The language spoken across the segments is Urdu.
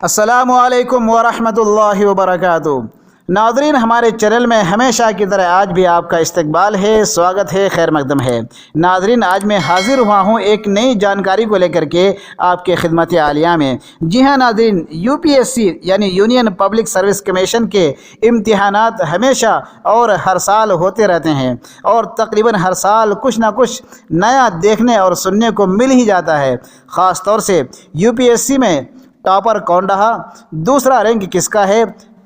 السلام علیکم ورحمۃ اللہ وبرکاتہ۔ ناظرین، ہمارے چینل میں ہمیشہ کی طرح آج بھی آپ کا استقبال ہے، سواگت ہے، خیر مقدم ہے۔ ناظرین، آج میں حاضر ہوا ہوں ایک نئی جانکاری کو لے کر کے آپ کے خدمت عالیہ میں۔ جی ہاں ناظرین، UPSC یعنی یونین پبلک سروس کمیشن کے امتحانات ہمیشہ اور ہر سال ہوتے رہتے ہیں، اور تقریباً ہر سال کچھ نہ کچھ نیا دیکھنے اور سننے کو مل ہی جاتا ہے۔ خاص طور سے UPSC میں ٹاپر کون رہا، دوسرا رینک کس کا ہے،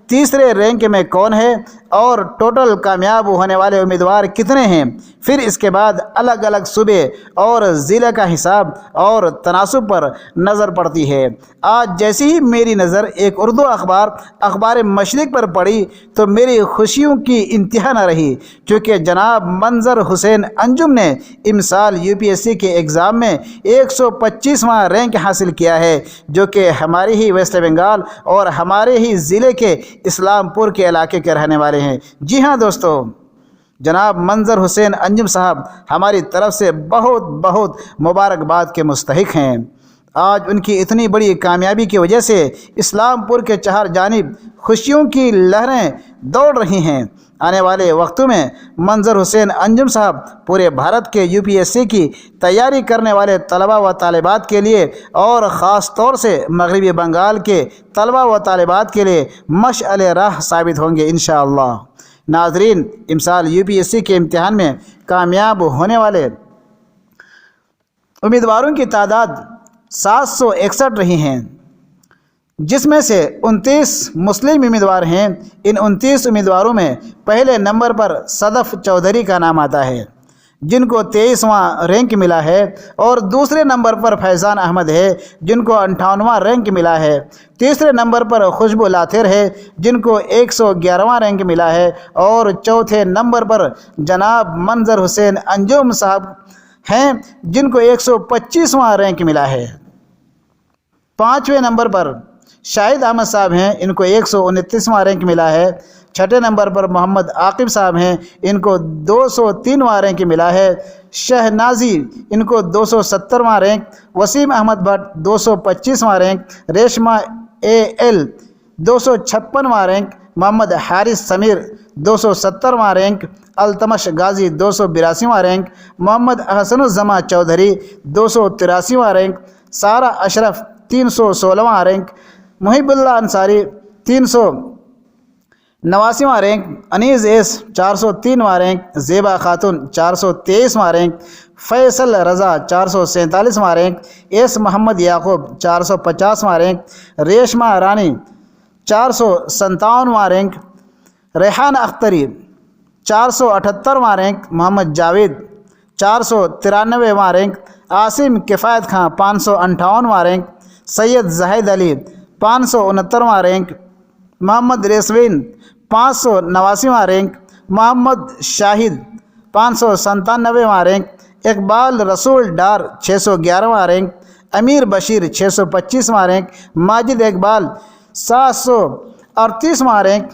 تیسرے رینک میں کون ہے، اور ٹوٹل کامیاب ہونے والے امیدوار کتنے ہیں۔ پھر اس کے بعد الگ الگ صوبے اور ضلع کا حساب اور تناسب پر نظر پڑتی ہے۔ آج جیسی ہی میری نظر ایک اردو اخبار مشرق پر پڑی تو میری خوشیوں کی انتہا نہ رہی، کیونکہ جناب منظر حسین انجم نے امسال UPSC کے ایگزام میں 125واں رینک حاصل کیا ہے، جو کہ ہماری ہی ویسٹ بنگال اور ہمارے ہی ضلع کے اسلام پور کے علاقے کے رہنے والے ہیں۔ جی ہاں دوستو، جناب منظر حسین انجم صاحب ہماری طرف سے بہت بہت مبارکباد کے مستحق ہیں۔ آج ان کی اتنی بڑی کامیابی کی وجہ سے اسلام پور کے چہار جانب خوشیوں کی لہریں دوڑ رہی ہیں۔ آنے والے وقتوں میں منظر حسین انجم صاحب پورے بھارت کے UPSC کی تیاری کرنے والے طلباء و طالبات کے لیے، اور خاص طور سے مغربی بنگال کے طلباء و طالبات کے لیے مشعل راہ ثابت ہوں گے انشاءاللہ۔ ناظرین، امسال UPSC کے امتحان میں کامیاب ہونے والے امیدواروں کی تعداد 761 رہی ہیں، جس میں سے 29 مسلم امیدوار ہیں۔ ان 29 امیدواروں میں پہلے نمبر پر صدف چودھری کا نام آتا ہے، جن کو 23واں رینک ملا ہے، اور دوسرے نمبر پر فیضان احمد ہے، جن کو 58واں رینک ملا ہے۔ تیسرے نمبر پر خوشبو لاتھر ہے، جن کو 111واں رینک ملا ہے، اور چوتھے نمبر پر جناب منظر حسین انجم صاحب ہیں، جن کو 125واں رینک ملا ہے۔ پانچویں نمبر پر شاہد احمد صاحب ہیں، ان کو 129واں رینک ملا ہے۔ چھٹے نمبر پر محمد عاقب صاحب ہیں، ان کو 203واں رینک ملا ہے۔ شہنازی، ان کو 270واں رینک۔ وسیم احمد بٹ 225واں رینک۔ ریشمہ AL 256واں رینک۔ محمد حارث سمیر 270واں رینک۔ التمش غازی 282واں رینک۔ محمد احسن الزماں چودھری 283واں رینک۔ سارہ اشرف 316واں رینک۔ محب اللہ انصاری 389واں رینک۔ انیس ایس 403واں رینک۔ زیبا خاتون 423واں رینک۔ فیصل رضا 447واں رینک۔ ایس محمد یعقوب 450واں رینک۔ ریشمہ رانی 457واں رینک۔ ریحان اختری 478واں رینک۔ محمد جاوید 493واں رینک۔ عاصم کفایت خان 558واں رینک۔ سید زاہد علی 569واں رینک۔ محمد ریسوین 589واں رینک۔ محمد شاہد 597واں رینک۔ اقبال رسول ڈار 611واں رینک۔ امیر بشیر 625واں رینک۔ ماجد اقبال 738واں رینک۔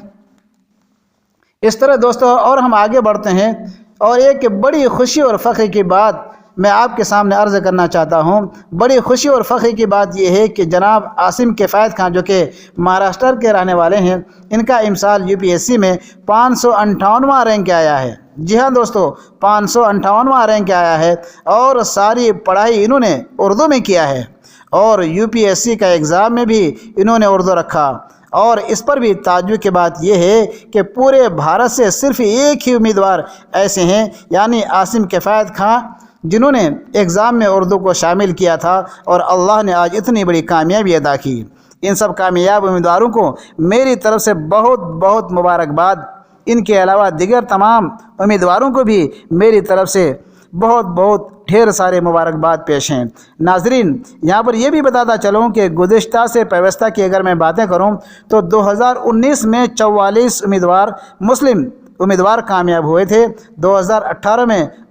اس طرح دوستو اور ہم آگے بڑھتے ہیں، اور ایک بڑی خوشی اور فخر کی بات میں آپ کے سامنے عرض کرنا چاہتا ہوں۔ بڑی خوشی اور فخر کی بات یہ ہے کہ جناب عاصم کفایت خان، جو کہ مہاراشٹر کے رہنے والے ہیں، ان کا امسال UPSC میں 558واں رینک آیا ہے۔ جی ہاں دوستو، 558واں رینک آیا ہے، اور ساری پڑھائی انہوں نے اردو میں کیا ہے، اور UPSC کا ایگزام میں بھی انہوں نے اردو رکھا۔ اور اس پر بھی تعجب کی بات یہ ہے کہ پورے بھارت سے صرف ایک ہی امیدوار ایسے ہیں، یعنی عاصم کفایت خان، جنہوں نے ایگزام میں اردو کو شامل کیا تھا، اور اللہ نے آج اتنی بڑی کامیابی عطا کی۔ ان سب کامیاب امیدواروں کو میری طرف سے بہت بہت مبارکباد۔ ان کے علاوہ دیگر تمام امیدواروں کو بھی میری طرف سے بہت بہت ڈھیر سارے مبارکباد پیش ہیں۔ ناظرین، یہاں پر یہ بھی بتاتا چلوں کہ گزشتہ سے پیوستہ کی اگر میں باتیں کروں تو 2019 میں 44 مسلم امیدوار کامیاب ہوئے تھے۔ 2018 میں